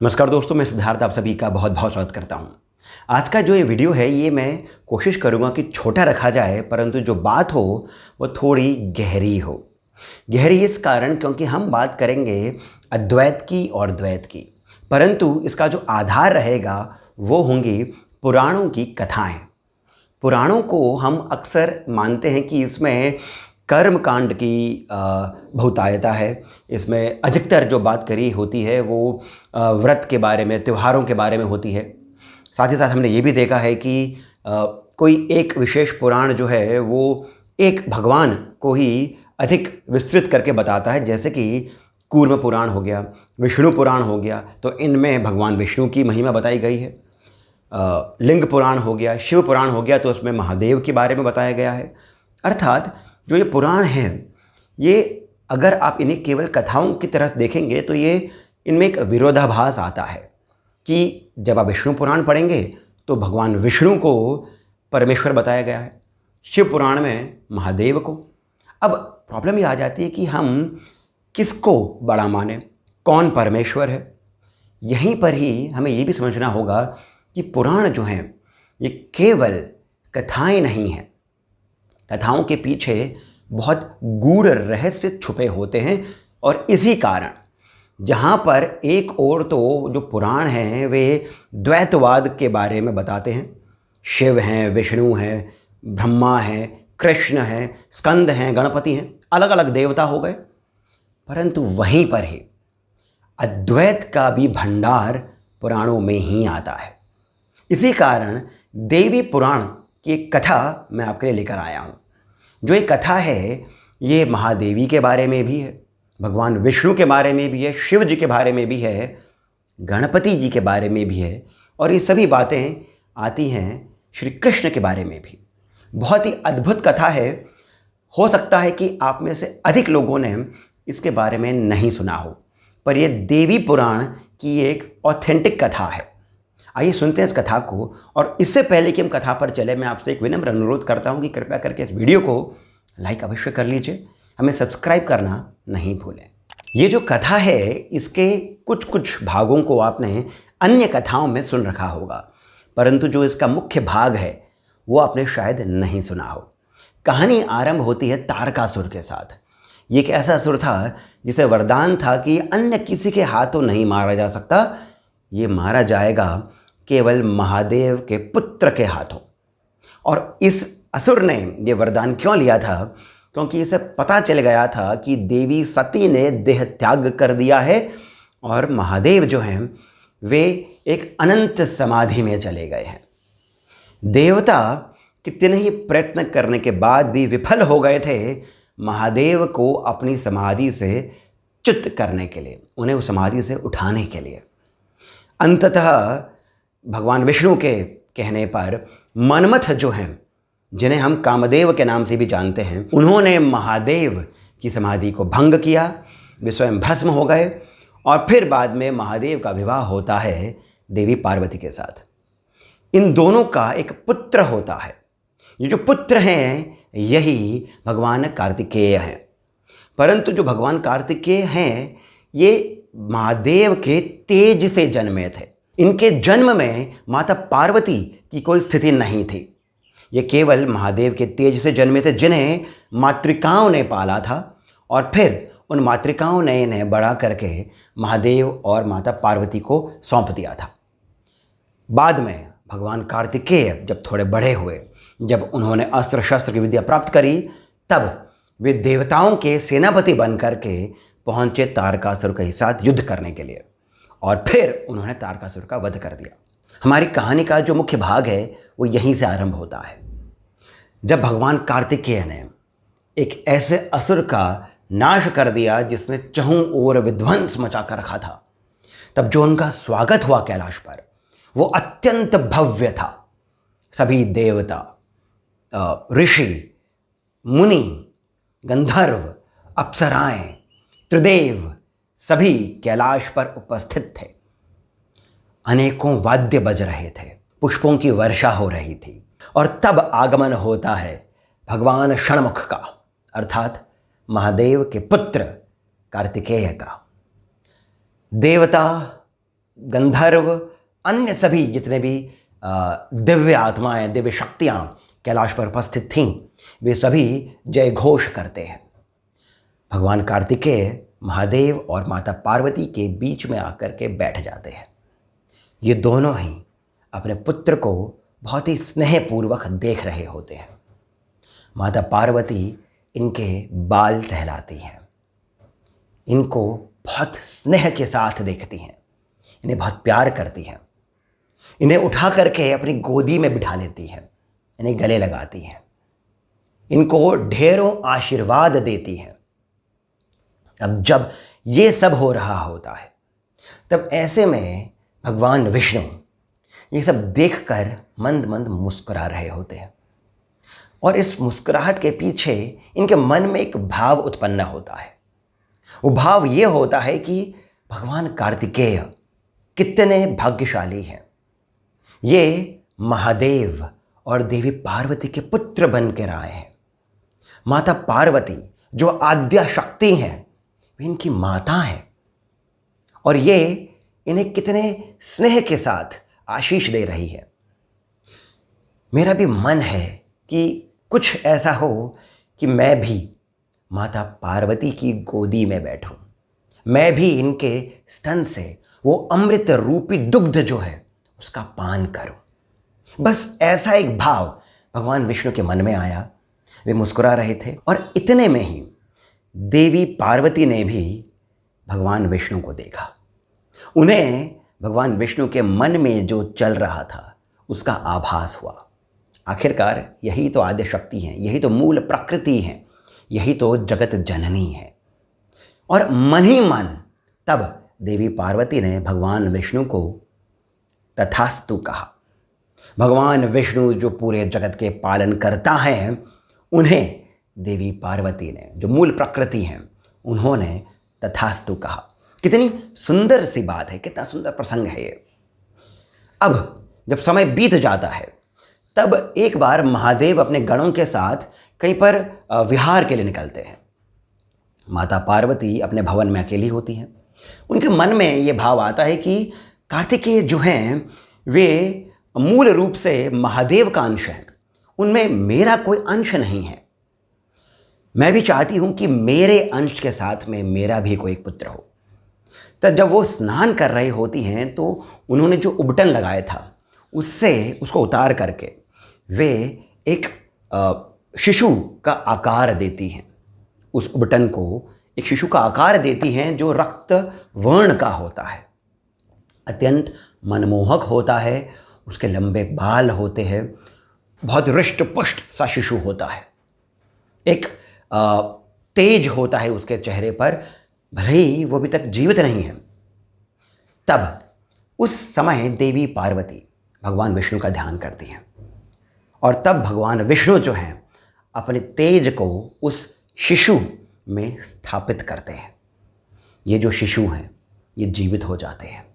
नमस्कार दोस्तों, मैं सिद्धार्थ आप सभी का बहुत बहुत स्वागत करता हूं। आज का जो ये वीडियो है ये मैं कोशिश करूंगा कि छोटा रखा जाए, परंतु जो बात हो वो थोड़ी गहरी हो। गहरी इस कारण क्योंकि हम बात करेंगे अद्वैत की और द्वैत की, परंतु इसका जो आधार रहेगा वो होंगी पुराणों की कथाएं। पुराणों को हम अक्सर मानते हैं कि इसमें कर्म कांड की बहुतायता है। इसमें अधिकतर जो बात करी होती है वो व्रत के बारे में, त्योहारों के बारे में होती है। साथ ही साथ हमने ये भी देखा है कि कोई एक विशेष पुराण जो है वो एक भगवान को ही अधिक विस्तृत करके बताता है, जैसे कि कूर्म पुराण हो गया, विष्णु पुराण हो गया, तो इनमें भगवान विष्णु की महिमा बताई गई है। लिंग पुराण हो गया, शिव पुराण हो गया, तो उसमें महादेव के बारे में बताया गया है। अर्थात जो ये पुराण हैं, ये अगर आप इन्हें केवल कथाओं की तरह देखेंगे तो ये इनमें एक विरोधाभास आता है कि जब आप विष्णु पुराण पढ़ेंगे तो भगवान विष्णु को परमेश्वर बताया गया है, शिव पुराण में महादेव को। अब प्रॉब्लम ये आ जाती है कि हम किसको बड़ा माने, कौन परमेश्वर है। यहीं पर ही हमें ये भी समझना होगा कि पुराण जो हैं ये केवल कथाएं नहीं हैं। कथाओं के पीछे बहुत गूढ़ रहस्य छुपे होते हैं, और इसी कारण जहाँ पर एक ओर तो जो पुराण हैं वे द्वैतवाद के बारे में बताते हैं, शिव हैं, विष्णु हैं, ब्रह्मा हैं, कृष्ण हैं, स्कंद हैं, गणपति हैं, अलग अलग देवता हो गए, परंतु वहीं पर ही अद्वैत का भी भंडार पुराणों में ही आता है। इसी कारण देवी पुराण की एक कथा मैं आपके लिए लेकर आया हूँ। जो एक कथा है ये महादेवी के बारे में भी है, भगवान विष्णु के बारे में भी है, शिव जी के बारे में भी है, गणपति जी के बारे में भी है, और ये सभी बातें आती हैं श्री कृष्ण के बारे में भी। बहुत ही अद्भुत कथा है। हो सकता है कि आप में से अधिक लोगों ने इसके बारे में नहीं सुना हो, पर यह देवी पुराण की एक ऑथेंटिक कथा है। आइए सुनते हैं इस कथा को। और इससे पहले कि हम कथा पर चले, मैं आपसे एक विनम्र अनुरोध करता हूं कि कृपया करके इस वीडियो को लाइक अवश्य कर लीजिए, हमें सब्सक्राइब करना नहीं भूलें। ये जो कथा है इसके कुछ कुछ भागों को आपने अन्य कथाओं में सुन रखा होगा, परंतु जो इसका मुख्य भाग है वो आपने शायद नहीं सुना हो। कहानी आरंभ होती है तारकासुर के साथ। ये एक ऐसा असुर था जिसे वरदान था कि अन्य किसी के हाथों नहीं मारा जा सकता, ये मारा जाएगा केवल महादेव के पुत्र के हाथों। और इस असुर ने ये वरदान क्यों लिया था? क्योंकि इसे पता चल गया था कि देवी सती ने देह त्याग कर दिया है और महादेव जो हैं वे एक अनंत समाधि में चले गए हैं। देवता कितने ही प्रयत्न करने के बाद भी विफल हो गए थे महादेव को अपनी समाधि से च्युत करने के लिए, उन्हें उस समाधि से उठाने के लिए। अंततः भगवान विष्णु के कहने पर मनमथ जो हैं, जिन्हें हम कामदेव के नाम से भी जानते हैं, उन्होंने महादेव की समाधि को भंग किया, वे स्वयं भस्म हो गए, और फिर बाद में महादेव का विवाह होता है देवी पार्वती के साथ। इन दोनों का एक पुत्र होता है। ये जो पुत्र हैं यही भगवान कार्तिकेय हैं। परंतु जो भगवान कार्तिकेय हैं ये महादेव के तेज से जन्मे थे। इनके जन्म में माता पार्वती की कोई स्थिति नहीं थी। ये केवल महादेव के तेज से जन्मे थे, जिन्हें मातृकाओं ने पाला था, और फिर उन मातृकाओं ने इन्हें बड़ा करके महादेव और माता पार्वती को सौंप दिया था। बाद में भगवान कार्तिकेय जब थोड़े बड़े हुए, जब उन्होंने अस्त्र शस्त्र की विद्या प्राप्त करी, तब वे देवताओं के सेनापति बन करके पहुँचे तारकासुर के साथ युद्ध करने के लिए, और फिर उन्होंने तारकासुर का वध कर दिया। हमारी कहानी का जो मुख्य भाग है वो यहीं से आरंभ होता है, जब भगवान कार्तिकेय ने एक ऐसे असुर का नाश कर दिया जिसने चहुं ओर विध्वंस मचा कर रखा था। तब जो उनका स्वागत हुआ कैलाश पर वो अत्यंत भव्य था। सभी देवता, ऋषि, मुनि, गंधर्व, अप्सराएं, त्रिदेव सभी कैलाश पर उपस्थित थे। अनेकों वाद्य बज रहे थे, पुष्पों की वर्षा हो रही थी, और तब आगमन होता है भगवान षणमुख का, अर्थात महादेव के पुत्र कार्तिकेय का। देवता, गंधर्व, अन्य सभी जितने भी दिव्य आत्माएं, दिव्य शक्तियां कैलाश पर उपस्थित थीं, वे सभी जय घोष करते हैं। भगवान कार्तिकेय महादेव और माता पार्वती के बीच में आकर के बैठ जाते हैं। ये दोनों ही अपने पुत्र को बहुत ही स्नेहपूर्वक देख रहे होते हैं। माता पार्वती इनके बाल सहलाती हैं, इनको बहुत स्नेह के साथ देखती हैं, इन्हें बहुत प्यार करती हैं, इन्हें उठा करके अपनी गोदी में बिठा लेती हैं, इन्हें गले लगाती हैं, इनको ढेरों आशीर्वाद देती हैं। अब जब ये सब हो रहा होता है, तब ऐसे में भगवान विष्णु ये सब देखकर मंद मंद मुस्कुरा रहे होते हैं, और इस मुस्कुराहट के पीछे इनके मन में एक भाव उत्पन्न होता है। वो भाव ये होता है कि भगवान कार्तिकेय कितने भाग्यशाली हैं, ये महादेव और देवी पार्वती के पुत्र बन कर आए हैं। माता पार्वती जो आद्या शक्ति हैं, वे इनकी माता हैं, और ये इन्हें कितने स्नेह के साथ आशीष दे रही है। मेरा भी मन है कि कुछ ऐसा हो कि मैं भी माता पार्वती की गोदी में बैठूं, मैं भी इनके स्तन से वो अमृत रूपी दुग्ध जो है उसका पान करूं। बस ऐसा एक भाव भगवान विष्णु के मन में आया। वे मुस्कुरा रहे थे, और इतने में ही देवी पार्वती ने भी भगवान विष्णु को देखा। उन्हें भगवान विष्णु के मन में जो चल रहा था उसका आभास हुआ। आखिरकार यही तो आद्य शक्ति है, यही तो मूल प्रकृति है, यही तो जगत जननी है। और मन ही मन तब देवी पार्वती ने भगवान विष्णु को तथास्तु कहा। भगवान विष्णु जो पूरे जगत के पालन करता है, उन्हें देवी पार्वती ने, जो मूल प्रकृति हैं, उन्होंने तथास्तु कहा। कितनी सुंदर सी बात है, कितना सुंदर प्रसंग है ये। अब जब समय बीत जाता है, तब एक बार महादेव अपने गणों के साथ कहीं पर विहार के लिए निकलते हैं। माता पार्वती अपने भवन में अकेली होती हैं। उनके मन में ये भाव आता है कि कार्तिकेय जो हैं वे मूल रूप से महादेव का अंश हैं, उनमें मेरा कोई अंश नहीं है। मैं भी चाहती हूँ कि मेरे अंश के साथ में मेरा भी कोई पुत्र हो। तब जब वो स्नान कर रही होती हैं, तो उन्होंने जो उबटन लगाया था उससे उसको उतार करके वे एक शिशु का आकार देती हैं। उस उबटन को एक शिशु का आकार देती हैं जो रक्त वर्ण का होता है, अत्यंत मनमोहक होता है। उसके लंबे बाल होते हैं, बहुत हृष्ट पुष्ट सा शिशु होता है, एक तेज होता है उसके चेहरे पर, भले ही वो अभी तक जीवित नहीं है। तब उस समय देवी पार्वती भगवान विष्णु का ध्यान करती हैं, और तब भगवान विष्णु जो हैं अपने तेज को उस शिशु में स्थापित करते हैं। ये जो शिशु हैं ये जीवित हो जाते हैं।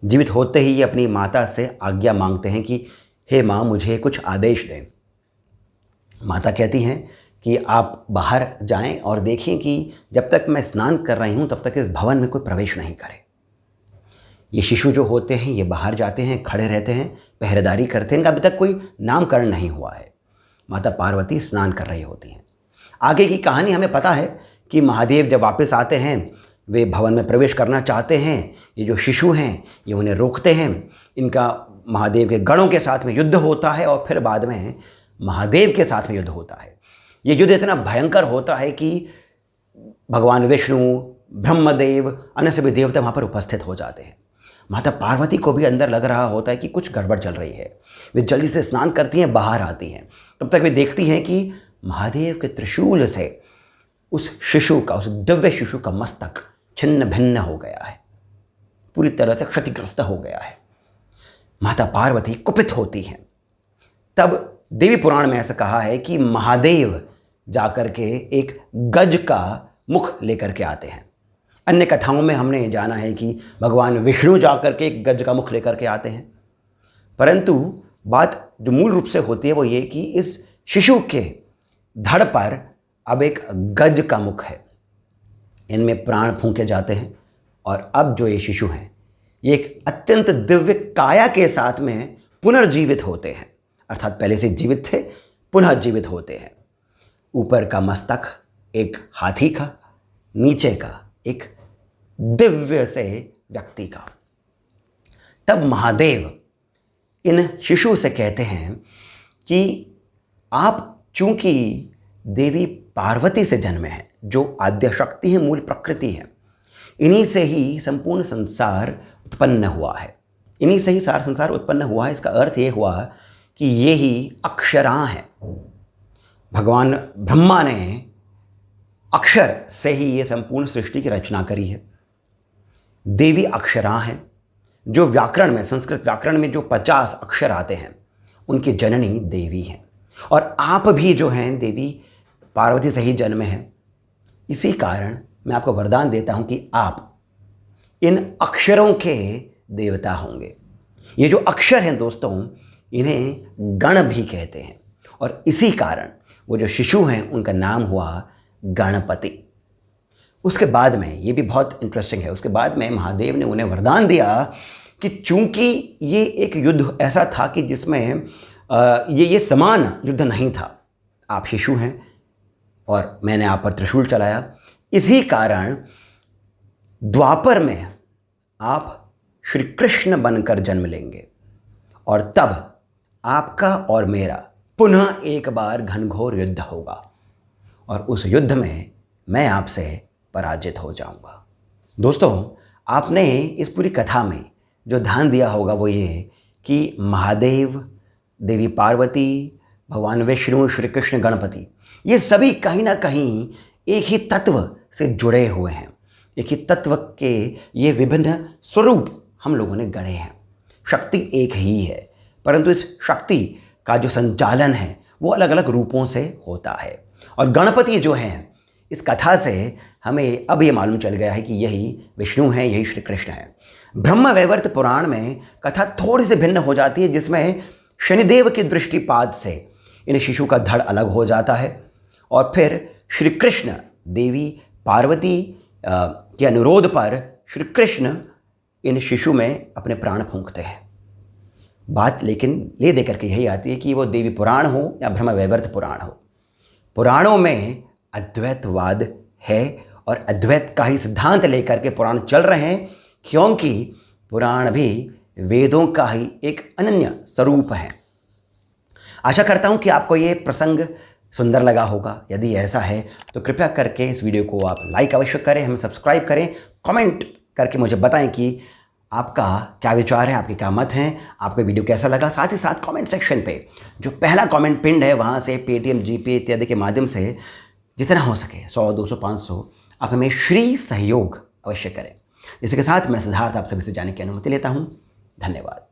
जीवित होते ही ये अपनी माता से आज्ञा मांगते हैं कि हे माँ, मुझे कुछ आदेश दें। माता कहती हैं कि आप बाहर जाएं और देखें कि जब तक मैं स्नान कर रही हूँ तब तक इस भवन में कोई प्रवेश नहीं करे। ये शिशु जो होते हैं ये बाहर जाते हैं, खड़े रहते हैं, पहरेदारी करते हैं, इनका अभी तक कोई नामकरण नहीं हुआ है। माता पार्वती स्नान कर रही होती हैं। आगे की कहानी हमें पता है कि महादेव जब वापस आते हैं, वे भवन में प्रवेश करना चाहते हैं। ये जो शिशु हैं ये उन्हें रोकते हैं। इनका महादेव के गणों के साथ में युद्ध होता है, और फिर बाद में महादेव के साथ में युद्ध होता है। ये युद्ध इतना भयंकर होता है कि भगवान विष्णु, ब्रह्मदेव, अन्य सभी देवता वहाँ पर उपस्थित हो जाते हैं। माता पार्वती को भी अंदर लग रहा होता है कि कुछ गड़बड़ चल रही है। वे जल्दी से स्नान करती हैं, बाहर आती हैं। तब तक वे देखती हैं कि महादेव के त्रिशूल से उस शिशु का, उस दिव्य शिशु का मस्तक छिन्न भिन्न हो गया है, पूरी तरह से क्षतिग्रस्त हो गया है। माता पार्वती कुपित होती हैं। तब देवी पुराण में ऐसा कहा है कि महादेव जाकर के एक गज का मुख लेकर के आते हैं। अन्य कथाओं में हमने जाना है कि भगवान विष्णु जाकर के एक गज का मुख लेकर के आते हैं, परंतु बात जो मूल रूप से होती है वो ये कि इस शिशु के धड़ पर अब एक गज का मुख है। इनमें प्राण फूंके जाते हैं, और अब जो ये शिशु हैं ये एक अत्यंत दिव्य काया के साथ में पुनर्जीवित होते हैं, अर्थात पहले से जीवित थे, पुनः जीवित होते हैं। ऊपर का मस्तक एक हाथी का, नीचे का एक दिव्य से व्यक्ति का। तब महादेव इन शिशु से कहते हैं कि आप चूंकि देवी पार्वती से जन्मे हैं, जो आद्य शक्ति है, मूल प्रकृति है, इन्हीं से ही संपूर्ण संसार उत्पन्न हुआ है, इन्हीं से ही सारा संसार उत्पन्न हुआ है। इसका अर्थ ये हुआ कि ये ही अक्षरा हैं। भगवान ब्रह्मा ने अक्षर से ही ये संपूर्ण सृष्टि की रचना करी है। देवी अक्षरा हैं, जो व्याकरण में, संस्कृत व्याकरण में जो 50 अक्षर आते हैं, उनकी जननी देवी हैं। और आप भी जो हैं देवी पार्वती से ही जन्मे हैं। इसी कारण मैं आपको वरदान देता हूं कि आप इन अक्षरों के देवता होंगे। ये जो अक्षर हैं दोस्तों, इन्हें गण भी कहते हैं, और इसी कारण वो जो शिशु हैं उनका नाम हुआ गणपति। उसके बाद में, ये भी बहुत इंटरेस्टिंग है, उसके बाद में महादेव ने उन्हें वरदान दिया कि चूंकि ये एक युद्ध ऐसा था कि जिसमें ये समान युद्ध नहीं था, आप शिशु हैं और मैंने आप पर त्रिशूल चलाया, इसी कारण द्वापर में आप श्री कृष्ण बनकर जन्म लेंगे, और तब आपका और मेरा पुनः एक बार घनघोर युद्ध होगा, और उस युद्ध में मैं आपसे पराजित हो जाऊंगा। दोस्तों, आपने इस पूरी कथा में जो ध्यान दिया होगा वो ये कि महादेव, देवी पार्वती, भगवान विष्णु, श्री कृष्ण, गणपति, ये सभी कहीं ना कहीं एक ही तत्व से जुड़े हुए हैं। एक ही तत्व के ये विभिन्न स्वरूप हम लोगों ने गढ़े हैं। शक्ति एक ही है, परंतु इस शक्ति का जो संचालन है वो अलग अलग रूपों से होता है। और गणपति जो हैं, इस कथा से हमें अब ये मालूम चल गया है कि यही विष्णु हैं, यही श्री कृष्ण हैं। ब्रह्म वैवर्त पुराण में कथा थोड़ी सी भिन्न हो जाती है, जिसमें शनिदेव की दृष्टिपात से इन शिशु का धड़ अलग हो जाता है, और फिर श्री कृष्ण देवी पार्वती के अनुरोध पर श्री कृष्ण इन शिशु में अपने प्राण फूंकते हैं। बात लेकिन ले दे करके यही आती है कि वो देवी पुराण हो या ब्रह्म वैवर्त पुराण हो, पुराणों में अद्वैतवाद है, और अद्वैत का ही सिद्धांत लेकर के पुराण चल रहे हैं, क्योंकि पुराण भी वेदों का ही एक अनन्य स्वरूप है। आशा करता हूं कि आपको ये प्रसंग सुंदर लगा होगा। यदि ऐसा है तो कृपया करके इस वीडियो को आप लाइक अवश्य करें, हमें सब्सक्राइब करें, कमेंट करके मुझे बताएं कि आपका क्या विचार है, आपके क्या मत हैं, आपको वीडियो कैसा लगा। साथ ही साथ कमेंट सेक्शन पे जो पहला कमेंट पिंड है, वहाँ से पेटीएम, जीपे इत्यादि के माध्यम से जितना हो सके 100, 200, 500 आप हमें श्री सहयोग अवश्य करें। इसी के साथ मैं सिद्धार्थ आप सभी से जाने की अनुमति लेता हूँ। धन्यवाद।